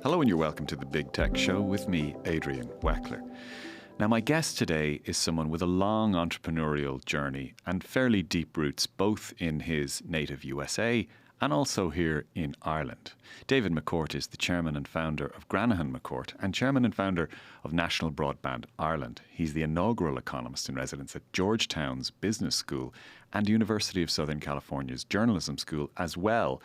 Hello and you're welcome to the Big Tech Show with me, Adrian Weckler. Now, my guest today is someone with a long entrepreneurial journey and fairly deep roots both in his native USA and also here in Ireland. David McCourt is the chairman and founder of Granahan McCourt and chairman and founder of National Broadband Ireland. He's the inaugural economist in residence at Georgetown's Business School and University of Southern California's Journalism School, as well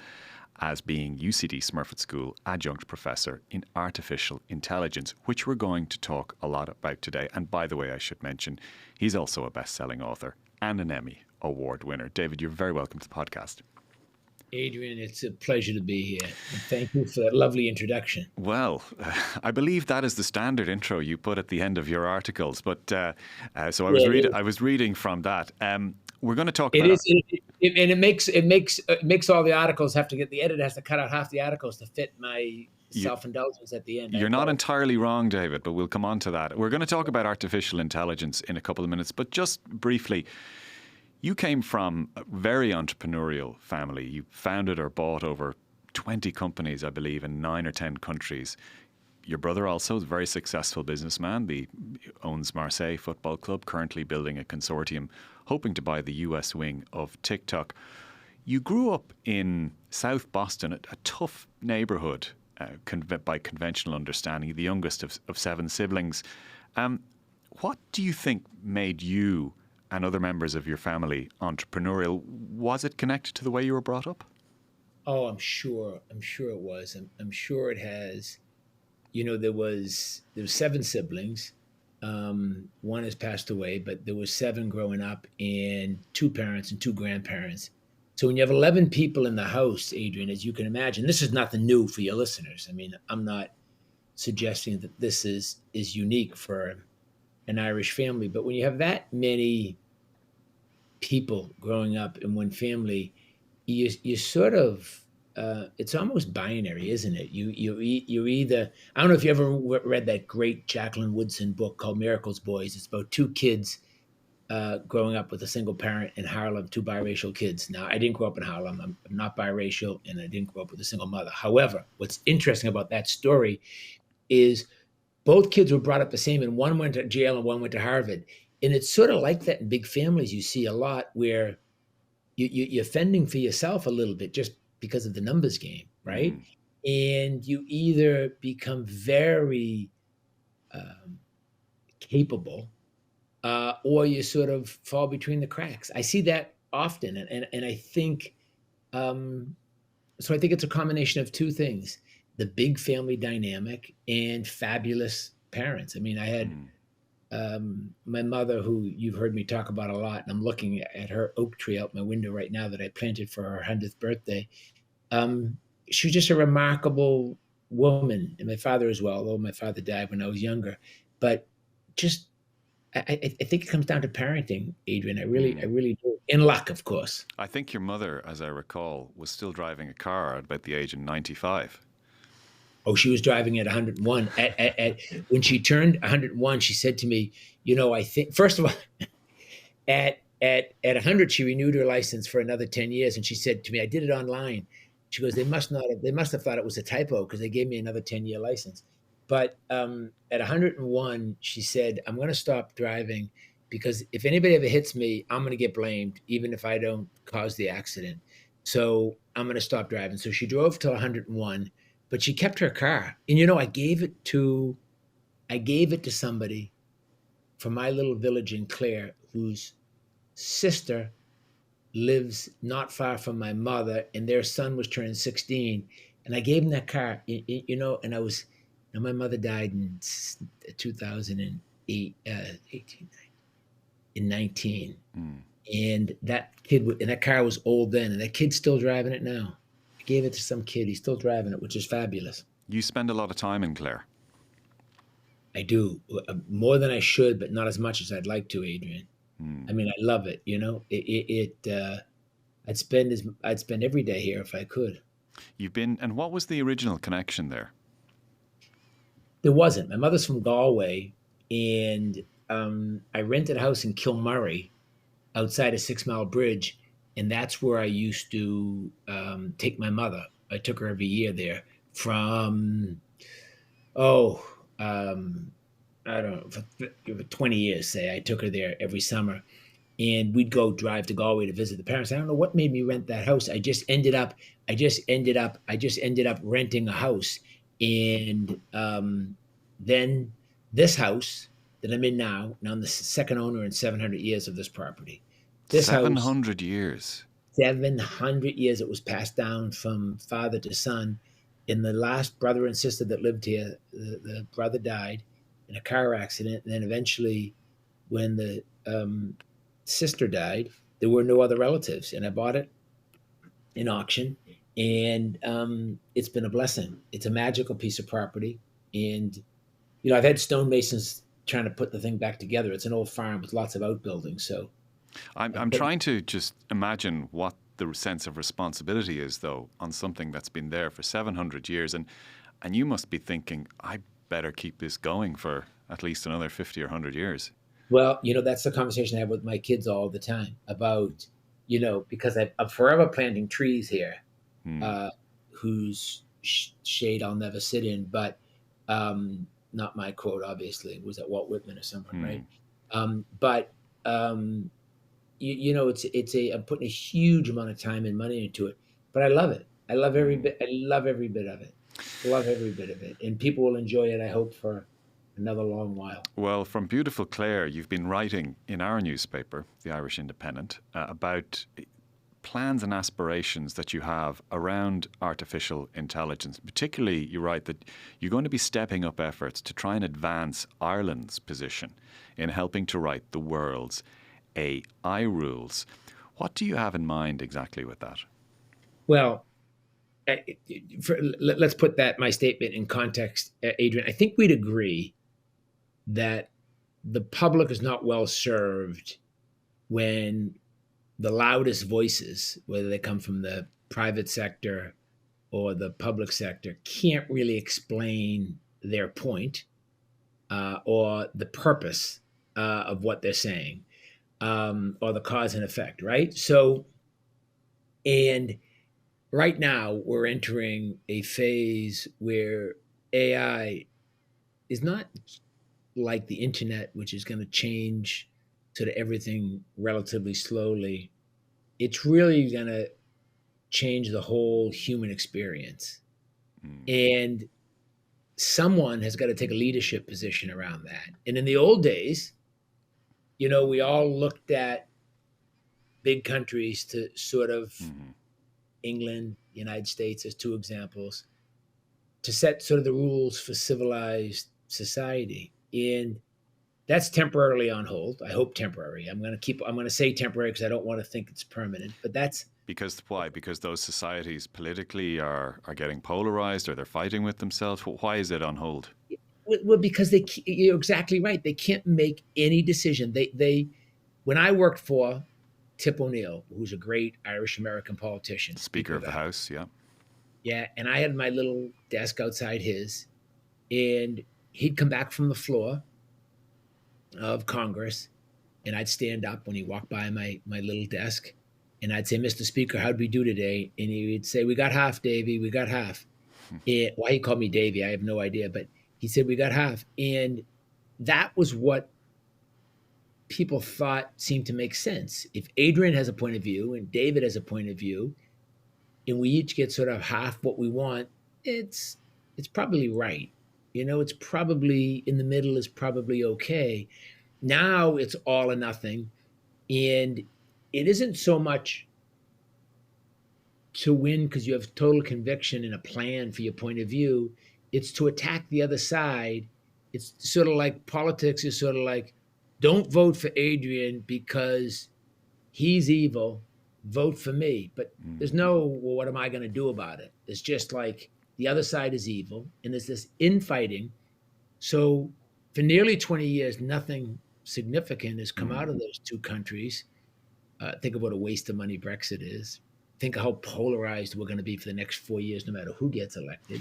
as being UCD Smurfit School adjunct professor in artificial intelligence, which we're going to talk a lot about today. And by the way, I should mention, he's also a best-selling author and an Emmy Award winner. David, you're very welcome to the podcast. Adrian, it's a pleasure to be here. And thank you for that lovely introduction. Well, I believe that is the standard intro you put at the end of your articles. But so I was reading from that. We're going to talk about it makes all the articles have to get, the editor has to cut out half the articles to fit my self-indulgence at the end. You're not entirely wrong, David, but we'll come on to that. We're going to talk about artificial intelligence in a couple of minutes, but just briefly, you came from a very entrepreneurial family. You founded or bought over 20 companies, I believe, in 9 or 10 countries. Your brother also is a very successful businessman. He owns Marseille Football Club, currently building a consortium, hoping to buy the US wing of TikTok. You grew up in South Boston, a tough neighborhood by conventional understanding, the youngest of 7 siblings. What do you think made you and other members of your family entrepreneurial? Was it connected to the way you were brought up? Oh, I'm sure it was. I'm sure it has. You know, there was 7 siblings. One has passed away, but there was 7 growing up, and 2 parents and 2 grandparents. So when you have 11 people in the house, Adrian, as you can imagine, this is nothing new for your listeners. I mean, I'm not suggesting that this is unique for an Irish family, but when you have that many people growing up in one family, you sort of, it's almost binary, isn't it? You either, I don't know if you ever read that great Jacqueline Woodson book called Miracle's Boys. It's about 2 kids growing up with a single parent in Harlem, 2 biracial kids. Now, I didn't grow up in Harlem. I'm not biracial, and I didn't grow up with a single mother. However, what's interesting about that story is both kids were brought up the same, and one went to jail and one went to Harvard. And it's sort of like that in big families. You see a lot where you're fending for yourself a little bit just because of the numbers game, right? And you either become very capable or you sort of fall between the cracks. I see that often. And I think, so I think it's a combination of 2 things: the big family dynamic and fabulous parents. I mean, I had my mother, who you've heard me talk about a lot, and I'm looking at her oak tree out my window right now that I planted for her 100th birthday. She was just a remarkable woman, and my father as well, although my father died when I was younger. But just, I think it comes down to parenting, Adrian. I really do. In luck, of course. I think your mother, as I recall, was still driving a car at about the age of 95. Oh, she was driving at 101. When she turned 101, she said to me, you know, I think, first of all, at 100, she renewed her license for another 10 years. And she said to me, I did it online. She goes, they must have thought it was a typo because they gave me another 10-year license. But at 101, she said, I'm going to stop driving because if anybody ever hits me, I'm going to get blamed, even if I don't cause the accident. So I'm going to stop driving. So she drove till 101. But she kept her car. And, you know, I gave it to somebody from my little village in Clare, whose sister lives not far from my mother, and their son was turning 16. And I gave him that car, you know, and my mother died in 2008, 19. And that car was old then, and that kid's still driving it now. I gave it to some kid. He's still driving it, which is fabulous. You spend a lot of time in Clare. I do, more than I should, but not as much as I'd like to, Adrian. I mean, I love it. You know, I'd spend every day here if I could. And what was the original connection there? There wasn't. My mother's from Galway, and I rented a house in Kilmurray outside of 6 Mile Bridge, and that's where I used to take my mother. I took her every year there from Oh, I don't know, for 20 years, say, I took her there every summer. And we'd go drive to Galway to visit the parents. I don't know what made me rent that house. I just ended up renting a house. And then this house that I'm in now I'm the second owner in 700 years of this property. This house, 700 years. 700 years, it was passed down from father to son. And the last brother and sister that lived here, the brother died in a car accident. And then eventually, when the sister died, there were no other relatives. And I bought it in auction. And it's been a blessing. It's a magical piece of property. And, I've had stonemasons trying to put the thing back together. It's an old farm with lots of outbuildings. So, I'm but trying to just imagine what the sense of responsibility is, though, on something that's been there for 700 years. And you must be thinking, I better keep this going for at least another 50 or 100 years. Well, that's the conversation I have with my kids all the time about, because I'm forever planting trees here, Hmm. uh, whose shade I'll never sit in, but not my quote, obviously. It was at Walt Whitman or someone, right? Hmm. But I'm putting a huge amount of time and money into it, but I love it. I love every Hmm. bit. I love every bit of it. Love every bit of it, and people will enjoy it. I hope for another long while. Well, from beautiful Clare, you've been writing in our newspaper, the Irish Independent, about plans and aspirations that you have around artificial intelligence. Particularly, you write that you're going to be stepping up efforts to try and advance Ireland's position in helping to write the world's AI rules. What do you have in mind exactly with that? Well, let's put my statement in context, Adrian. I think we'd agree that the public is not well served when the loudest voices, whether they come from the private sector or the public sector, can't really explain their point or the purpose of what they're saying, or the cause and effect, right? So, and right now we're entering a phase where AI is not like the internet, which is going to change sort of everything relatively slowly. It's really going to change the whole human experience. Mm. And someone has got to take a leadership position around that. And in the old days, we all looked at big countries to sort of Mm-hmm. England, United States as two examples to set sort of the rules for civilized society. And that's temporarily on hold. I hope temporary. I'm going to say temporary because I don't want to think it's permanent, but that's Because why? Because those societies politically are getting polarized, or they're fighting with themselves. Why is it on hold? well because you're exactly right. They can't make any decision. They when I worked for Tip O'Neill, who's a great Irish American politician, Speaker Speaker of of the the House. House, yeah. Yeah, and I had my little desk outside his, and he'd come back from the floor of Congress, and I'd stand up when he walked by my little desk, and I'd say, "Mr. Speaker, how'd we do today?" And he would say, "We got half, Davy. We got half." Why he called me Davy, I have no idea, but he said we got half, and that was what people thought seemed to make sense. If Adrian has a point of view and David has a point of view, and we each get sort of half what we want, it's it's probably right. It's probably in the middle is probably okay. Now it's all or nothing, and it isn't so much to win because you have total conviction and a plan for your point of view. It's to attack the other side. It's sort of like politics is sort of like, don't vote for Adrian because he's evil. Vote for me. But there's Mm. no, well, what am I going to do about it? It's just like the other side is evil, and there's this infighting. So for nearly 20 years, nothing significant has come out Mm. of those two countries. Think of what a waste of money Brexit is. Think of how polarized we're going to be for the next 4 years, no matter who gets elected.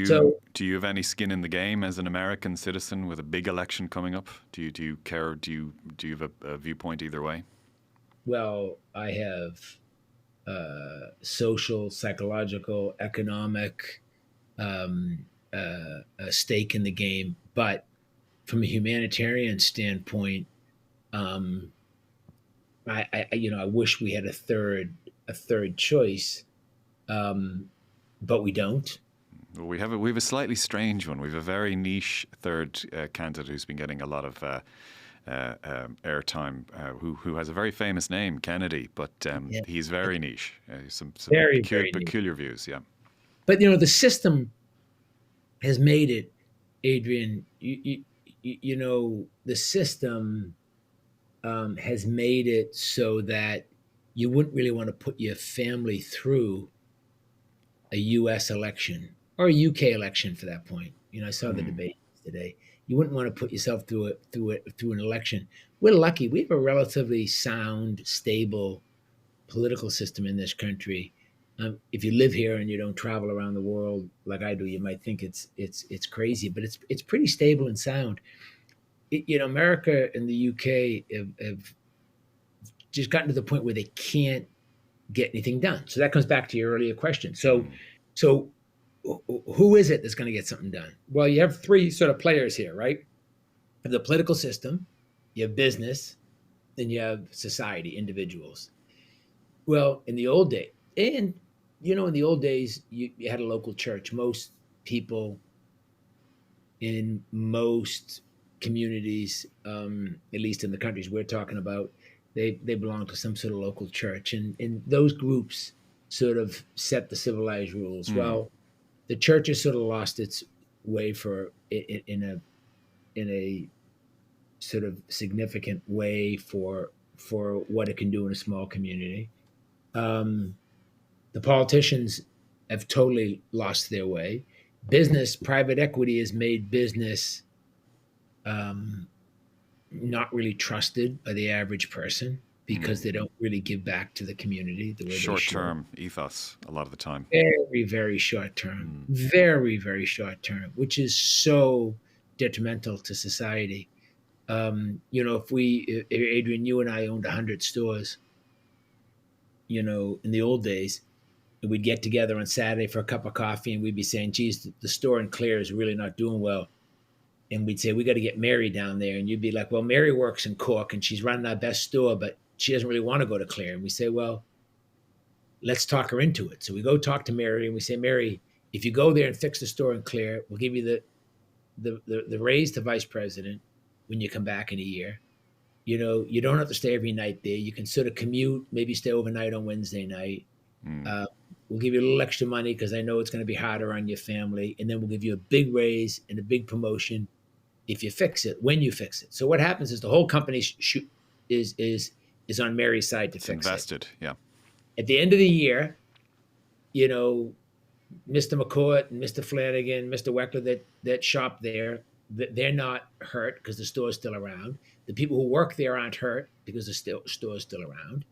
So, Do you have any skin in the game as an American citizen with a big election coming up? Do you care? Do you have a viewpoint either way? well, I have social, psychological, economic, um, a stake in the game. But from a humanitarian standpoint, um, I wish we had a third choice, um, but we don't. We have a slightly strange one. We have a very niche third candidate who's been getting a lot of airtime, who has a very famous name, Kennedy, but Yeah, he's very niche. Some very very neat. peculiar views. Yeah. But the system has made it, Adrian. The system has made it so that you wouldn't really want to put your family through a U.S. election or a UK election for that point. I saw the Mm. debate today. You wouldn't want to put yourself through an election. We're lucky. We have a relatively sound, stable political system in this country. If you live here and you don't travel around the world like I do, you might think it's crazy, but it's pretty stable and sound. America and the UK have just gotten to the point where they can't get anything done. So that comes back to your earlier question. Mm. So who is it that's going to get something done? Well, you have three sort of players here, right? You have the political system, you have business, then you have society, individuals. Well, in the old days, and in the old days, you had a local church. Most people in most communities, at least in the countries we're talking about, they belong to some sort of local church, and those groups sort of set the civilized rules. Mm. Well, the church has sort of lost its way in a sort of significant way for what it can do in a small community. Um, the politicians have totally lost their way. Business, private equity has made business um, not really trusted by the average person because Mm. they don't really give back to the community the way they Short should. term ethos a lot of the time. Very, very short term. Mm. Very, very short term, which is so detrimental to society. If Adrian, you and I owned 100 stores, in the old days, and we'd get together on Saturday for a cup of coffee and we'd be saying, geez, the store in Clare is really not doing well. And we'd say, we got to get Mary down there. And you'd be like, well, Mary works in Cork and she's running our best store, but she doesn't really want to go to Clare. And we say, well, let's talk her into it. So we go talk to Mary and we say, Mary, if you go there and fix the store in Clare, we'll give you the raise to vice president when you come back in a year. You don't have to stay every night there. You can sort of commute, maybe stay overnight on Wednesday night. Mm. We'll give you a little extra money because I know it's going to be harder on your family. And then we'll give you a big raise and a big promotion if you fix it, when you fix it. So what happens is the whole company is on Mary's side to It's fix invested. Yeah. it. At the end of the year, Mr. McCourt and Mr. Flanagan, Mr. Weckler that shop there, they're not hurt because the store's still around. The people who work there aren't hurt because the store's still around.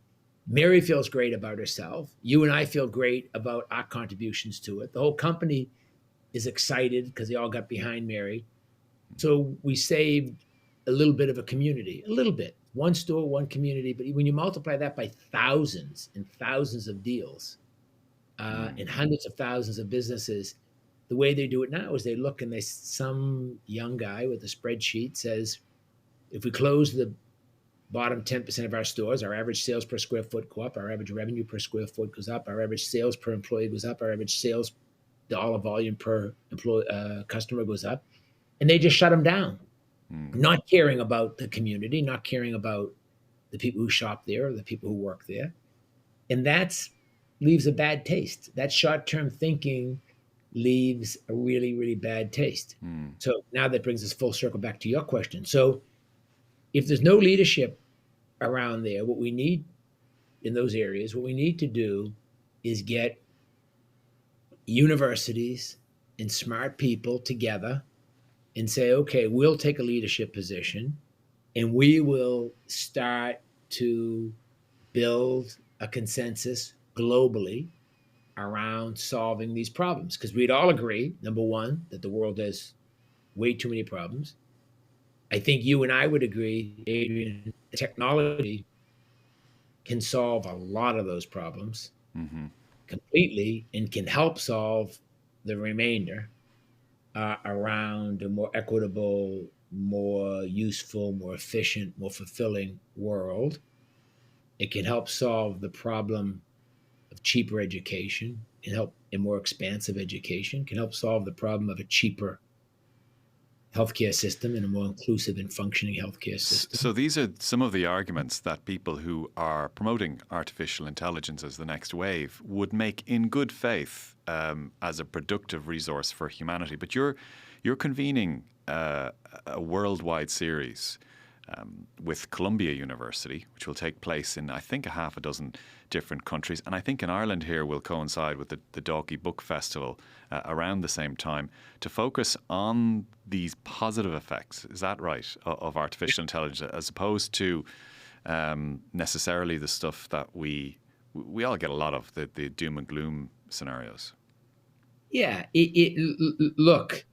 Mary feels great about herself. You and I feel great about our contributions to it. The whole company is excited because they all got behind Mary. So we saved a little bit of a community, a little bit. One store, one community. But when you multiply that by thousands and thousands of deals Mm. and hundreds of thousands of businesses, the way they do it now is they look and some young guy with a spreadsheet says, if we close the bottom 10% of our stores, our average sales per square foot go up, our average revenue per square foot goes up, our average sales per employee goes up, our average sales dollar volume per customer goes up, and they just shut them down, Mm. not caring about the community, not caring about the people who shop there or the people who work there, and that's leaves a bad taste. That short-term thinking leaves a really, really bad taste. Mm. So now that brings us full circle back to your question. So if there's no leadership around there, what we need in those areas, what we need to do is get universities and smart people together and say, okay, we'll take a leadership position and we will start to build a consensus globally around solving these problems. Because we'd all agree, number one, that the world has way too many problems. I think you and I would agree, Adrian, technology can solve a lot of those problems Mm-hmm. completely and can help solve the remainder. around a more equitable, more useful, more efficient, more fulfilling world. It can help solve the problem of cheaper education, can help a more expansive education, can help solve the problem of a cheaper healthcare system and a more inclusive and functioning healthcare system. So these are some of the arguments that people who are promoting artificial intelligence as the next wave would make in good faith as a productive resource for humanity. But you're convening a worldwide series with Columbia University, which will take place in, I think, a half a dozen different countries. And I think in Ireland here will coincide with the Dalkey Book Festival around the same time to focus on these positive effects, is that right, of artificial intelligence, as opposed to necessarily the stuff that we all get a lot of, the doom and gloom scenarios. Yeah, look,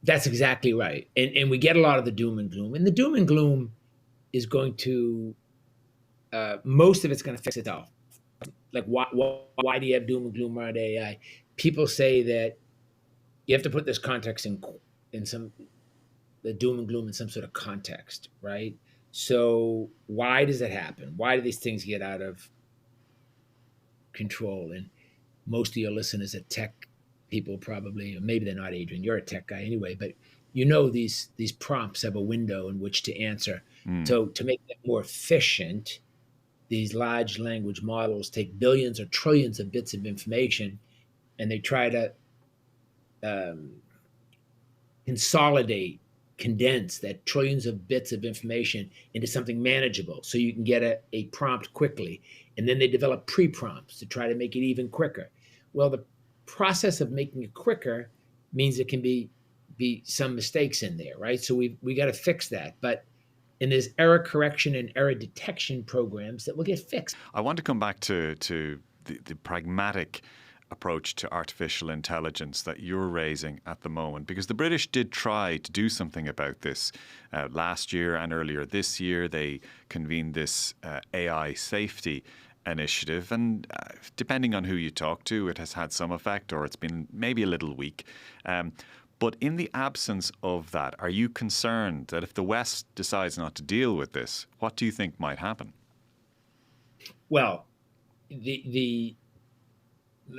that's exactly right. And we get a lot of the doom and gloom. And the doom and gloom is going to, most of it's going to fix itself. Like, why do you have doom and gloom around AI? People say that you have to put this context in some, the doom and gloom in some sort of context, right? So why does it happen? Why do these things get out of control? And most of your listeners are tech people probably, or maybe they're not, Adrian. You're a tech guy anyway, but you know these prompts have a window in which to answer. So to make them more efficient, these large language models take billions or trillions of bits of information, and they try to consolidate, condense that trillions of bits of information into something manageable so you can get a prompt quickly. And then they develop pre-prompts to try to make it even quicker. Well, the process of making it quicker means there can be some mistakes in there, right? So we got to fix that. And there's error correction and error detection programs that will get fixed. I want to come back to the pragmatic approach to artificial intelligence that you're raising at the moment, because the British did try to do something about this last year and earlier this year. They convened this AI safety initiative, and depending on who you talk to, it has had some effect, or it's been maybe a little weak. But in the absence of that, are you concerned that if the West decides not to deal with this, what do you think might happen? Well,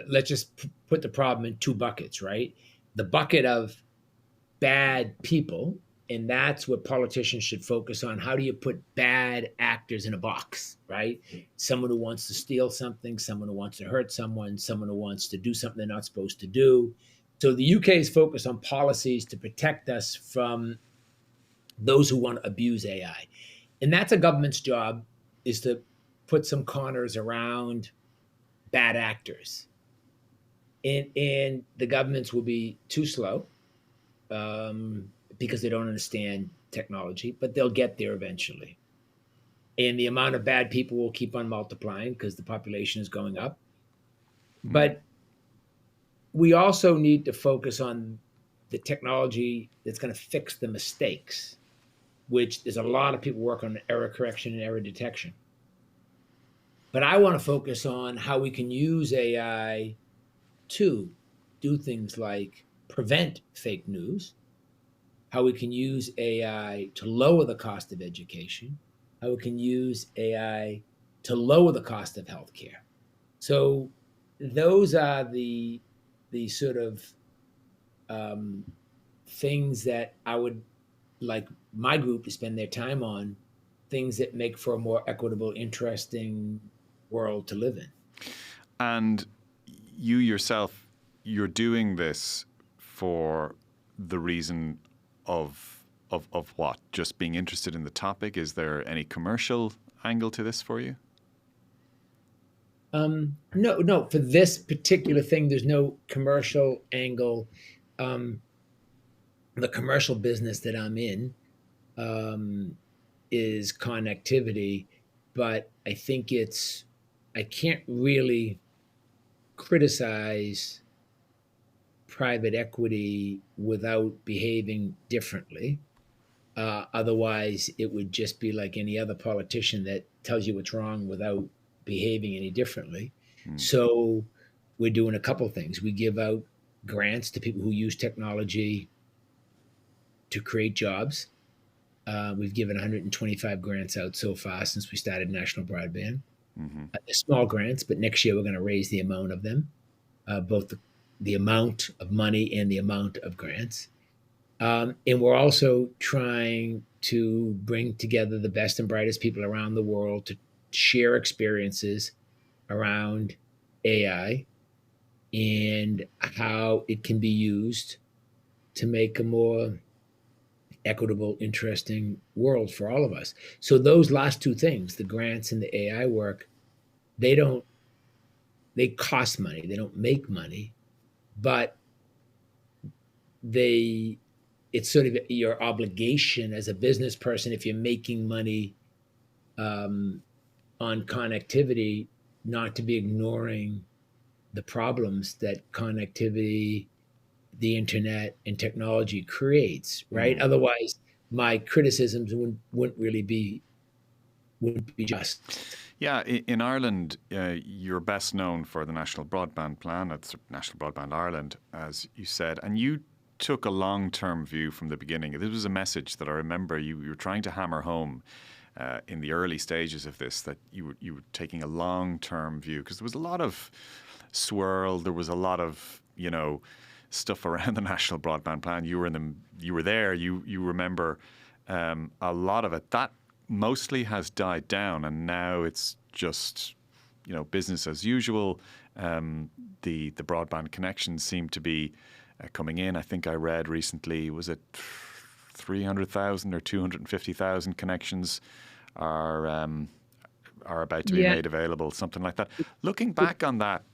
let's just put the problem in two buckets, right? The bucket of bad people, and that's what politicians should focus on. How do you put bad actors in a box, right? Someone who wants to steal something, someone who wants to hurt someone who wants to do something they're not supposed to do. So the UK is focused on policies to protect us from those who want to abuse AI. And that's a government's job, is to put some corners around bad actors. And the governments will be too slow because they don't understand technology, but they'll get there eventually. And the amount of bad people will keep on multiplying because the population is going up. But we also need to focus on the technology that's going to fix the mistakes, which there's a lot of people work on error correction and error detection. But I want to focus on how we can use AI to do things like prevent fake news, how we can use AI to lower the cost of education, how we can use AI to lower the cost of healthcare. So those are the sort of things that I would like my group to spend their time on, things that make for a more equitable, interesting world to live in. And you yourself, you're doing this for the reason of what? Just being interested in the topic? Is there any commercial angle to this for you? No. For this particular thing, there's no commercial angle. The commercial business that I'm in is connectivity, but I think I can't really criticize private equity without behaving differently. Otherwise, it would just be like any other politician that tells you what's wrong without behaving any differently. So we're doing a couple things. We give out grants to people who use technology to create jobs. We've given 125 grants out so far since we started National Broadband. They're small grants, but next year we're going to raise the amount of them, both the amount of money and the amount of grants. And we're also trying to bring together the best and brightest people around the world to share experiences around AI and how it can be used to make a more equitable, interesting world for all of us. So those last two things, the grants and the AI work, they don't they cost money. They don't make money, but they it's sort of your obligation as a business person if you're making money um, on connectivity, not to be ignoring the problems that connectivity, the internet, and technology creates. Right? Mm. Otherwise, my criticisms wouldn't be just. Yeah, in Ireland, you're best known for the National Broadband Plan. That's National Broadband Ireland, as you said, and you took a long-term view from the beginning. This was a message that I remember you were trying to hammer home in the early stages of this, that you were taking a long-term view, because there was a lot of swirl. There was a lot of stuff around the National Broadband Plan. You were there. You remember a lot of it. That mostly has died down, and now it's just business as usual. The broadband connections seem to be coming in. I think I read recently, was it 300,000 or 250,000 connections are about to be Yeah. made available, something like that. Looking back on that,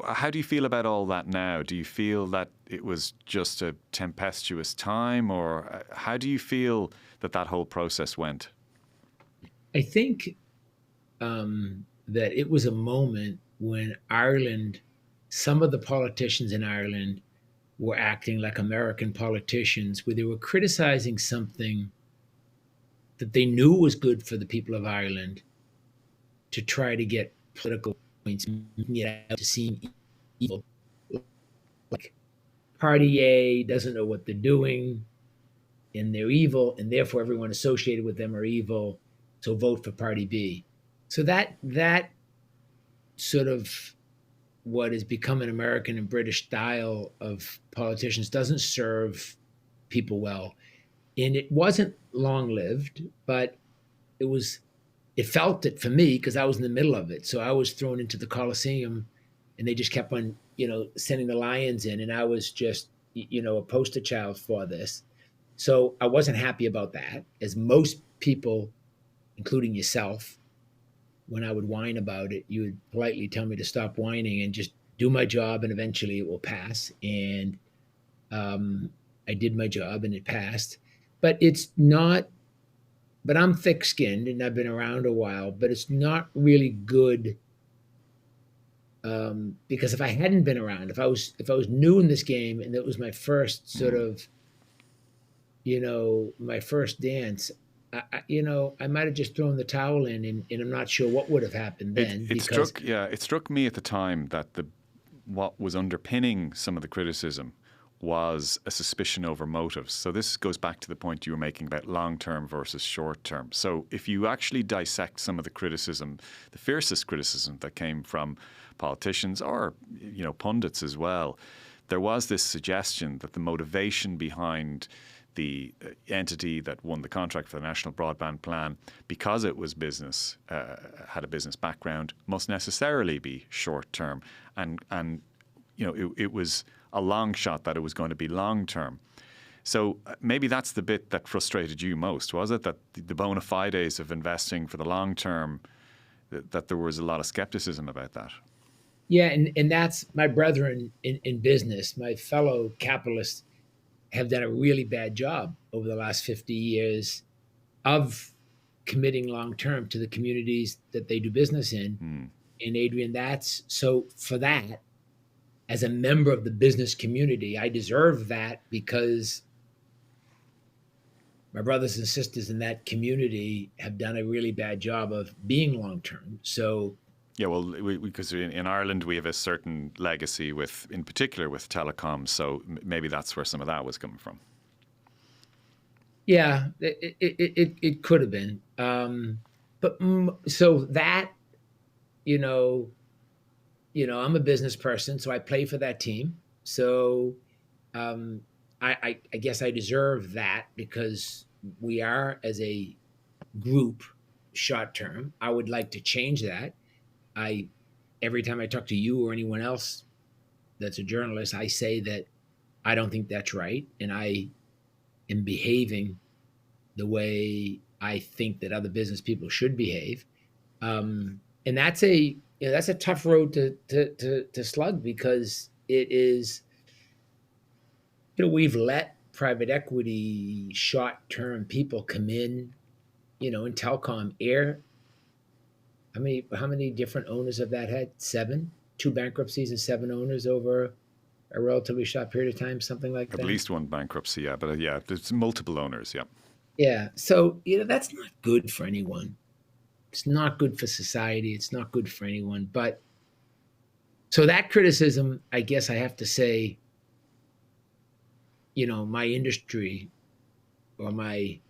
how do you feel about all that now? Do you feel that it was just a tempestuous time, or how do you feel that whole process went? I think that it was a moment when Ireland, some of the politicians in Ireland were acting like American politicians, where they were criticizing something that they knew was good for the people of Ireland to try to get political points, making it out to seem evil. Like Party A doesn't know what they're doing, and they're evil, and therefore everyone associated with them are evil. So vote for Party B. So that sort of what has become an American and British style of politicians doesn't serve people well. And it wasn't long lived, but it felt it for me because I was in the middle of it. So I was thrown into the Coliseum and they just kept on, sending the lions in. And I was just, a poster child for this. So I wasn't happy about that, as most people, including yourself, when I would whine about it, you would politely tell me to stop whining and just do my job, and eventually it will pass. And I did my job, and it passed. But it's not. But I'm thick-skinned, and I've been around a while. But it's not really good, because if I hadn't been around, if I was new in this game, and it was my first sort of, my first dance, I might have just thrown the towel in, and I'm not sure what would have happened then. It struck me at the time that what was underpinning some of the criticism was a suspicion over motives. So this goes back to the point you were making about long-term versus short-term. So if you actually dissect some of the criticism, the fiercest criticism that came from politicians or pundits as well, there was this suggestion that the motivation behind the entity that won the contract for the National Broadband Plan, because it was business, had a business background, must necessarily be short-term. And it was a long shot that it was going to be long-term. So maybe that's the bit that frustrated you most, was it? That the bona fides of investing for the long term, that there was a lot of skepticism about that? Yeah, and that's my brethren in business, my fellow capitalists have done a really bad job over the last 50 years of committing long term to the communities that they do business in. And Adrian, that's so for that, as a member of the business community, I deserve that because my brothers and sisters in that community have done a really bad job of being long term. So Yeah, well, because in Ireland we have a certain legacy with, in particular, with telecoms. So maybe that's where some of that was coming from. Yeah, it could have been. But so that, you know, I'm a business person, so I play for that team. So um, I guess I deserve that because we are, as a group, short term. I would like to change that. I Every time I talk to you or anyone else that's a journalist, I say that I don't think that's right, and I am behaving the way I think that other business people should behave. And that's a tough road to slug, because it is, we've let private equity short term people come in telecom air. How many different owners have that had? Seven, two bankruptcies and seven owners over a relatively short period of time, something like At that. least one bankruptcy, yeah. But yeah, there's multiple owners, yeah. Yeah. So, that's not good for anyone. It's not good for society. It's not good for anyone. But so that criticism, I guess I have to say, my industry, or my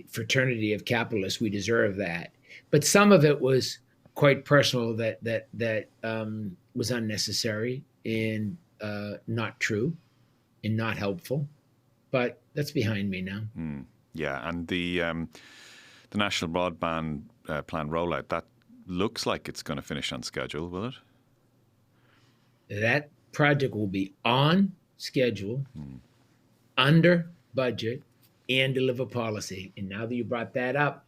fraternity of capitalists, we deserve that. But some of it was quite personal, that was unnecessary and not true and not helpful. But that's behind me now. Yeah, and the National Broadband Plan rollout, that looks like it's going to finish on schedule, will it? That project will be on schedule, under budget, and deliver policy. And now that you brought that up,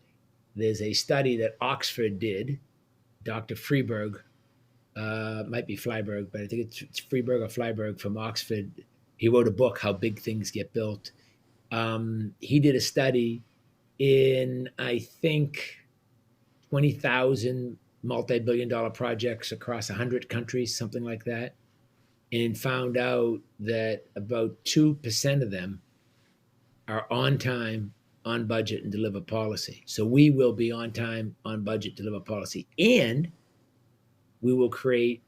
there's a study that Oxford did. Dr. Freeberg, might be Flyberg, but I think it's Freeberg or Flyberg from Oxford. He wrote a book, How Big Things Get Built. He did a study in, I think, 20,000 multi-billion-dollar projects across 100 countries, something like that, and found out that about 2% of them are on time, on budget, and deliver policy. So we will be on time, on budget, deliver policy, and we will create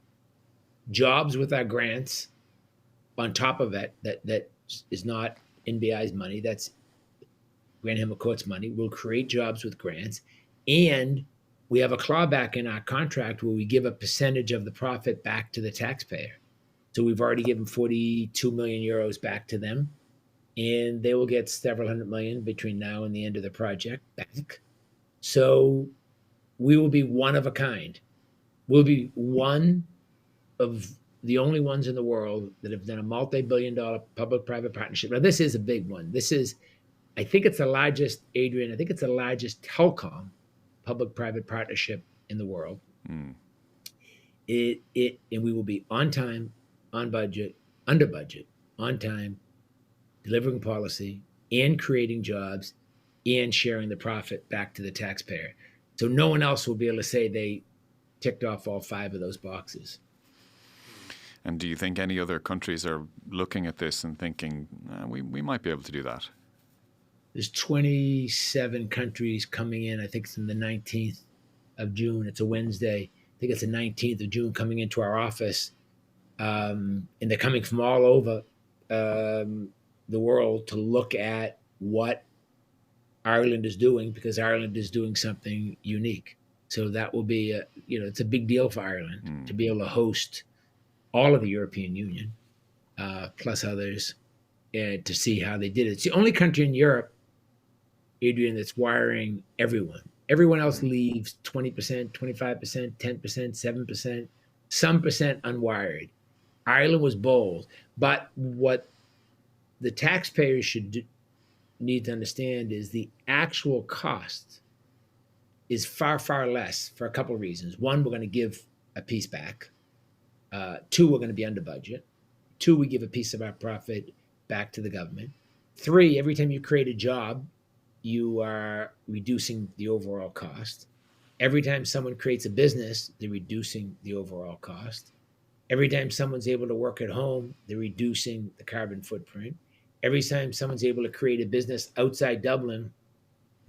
jobs with our grants on top of it. That is not NBI's money. That's Graham McCourt's money. We'll create jobs with grants, and we have a clawback in our contract where we give a percentage of the profit back to the taxpayer. So we've already given 42 million euros back to them, and they will get several hundred million between now and the end of the project back. So we will be one of a kind. We'll be one of the only ones in the world that have done a multi-billion-dollar public-private partnership. Now, this is a big one. I think it's the largest, Adrian, I think it's the largest telecom public-private partnership in the world. And we will be on time, on budget, under budget, on time, delivering policy, and creating jobs, and sharing the profit back to the taxpayer. So no one else will be able to say they ticked off all five of those boxes. And do you think any other countries are looking at this and thinking, we might be able to do that? There's 27 countries coming in. I think it's in the 19th of June. It's a Wednesday. I think it's the 19th of June coming into our office. And they're coming from all over the world to look at what Ireland is doing, because Ireland is doing something unique. So that will be, it's a big deal for Ireland to be able to host all of the European Union, plus others, to see how they did it. It's the only country in Europe, Adrian, that's wiring everyone. Everyone else leaves 20%, 25%, 10%, 7%, some percent unwired. Ireland was bold. But what the taxpayers should need to understand is the actual cost is far, far less for a couple of reasons. One, we're going to give a piece back. Two, we're going to be under budget. Two, we give a piece of our profit back to the government. Three, every time you create a job, you are reducing the overall cost. Every time someone creates a business, they're reducing the overall cost. Every time someone's able to work at home, they're reducing the carbon footprint. Every time someone's able to create a business outside Dublin,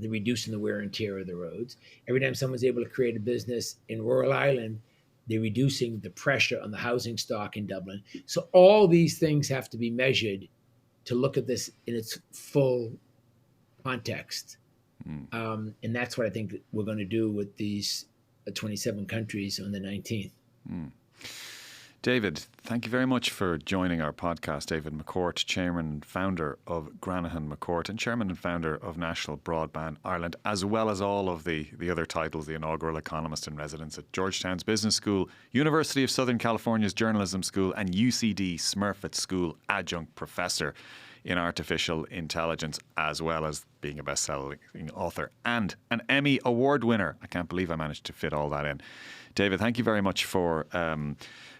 they're reducing the wear and tear of the roads. Every time someone's able to create a business in rural Ireland, they're reducing the pressure on the housing stock in Dublin. So all these things have to be measured to look at this in its full context. And that's what I think we're going to do with these 27 countries on the 19th. David, thank you very much for joining our podcast. David McCourt, Chairman and Founder of Granahan McCourt and Chairman and Founder of National Broadband Ireland, as well as all of the other titles, the inaugural Economist in Residence at Georgetown's Business School, University of Southern California's Journalism School and UCD Smurfit School Adjunct Professor in Artificial Intelligence, as well as being a best-selling author and an Emmy Award winner. I can't believe I managed to fit all that in. David, thank you very much for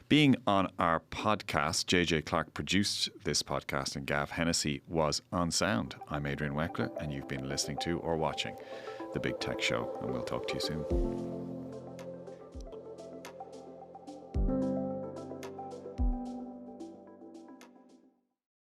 being on our podcast. JJ Clark produced this podcast and Gav Hennessy was on sound. I'm Adrian Weckler and you've been listening to or watching The Big Tech Show, and we'll talk to you soon.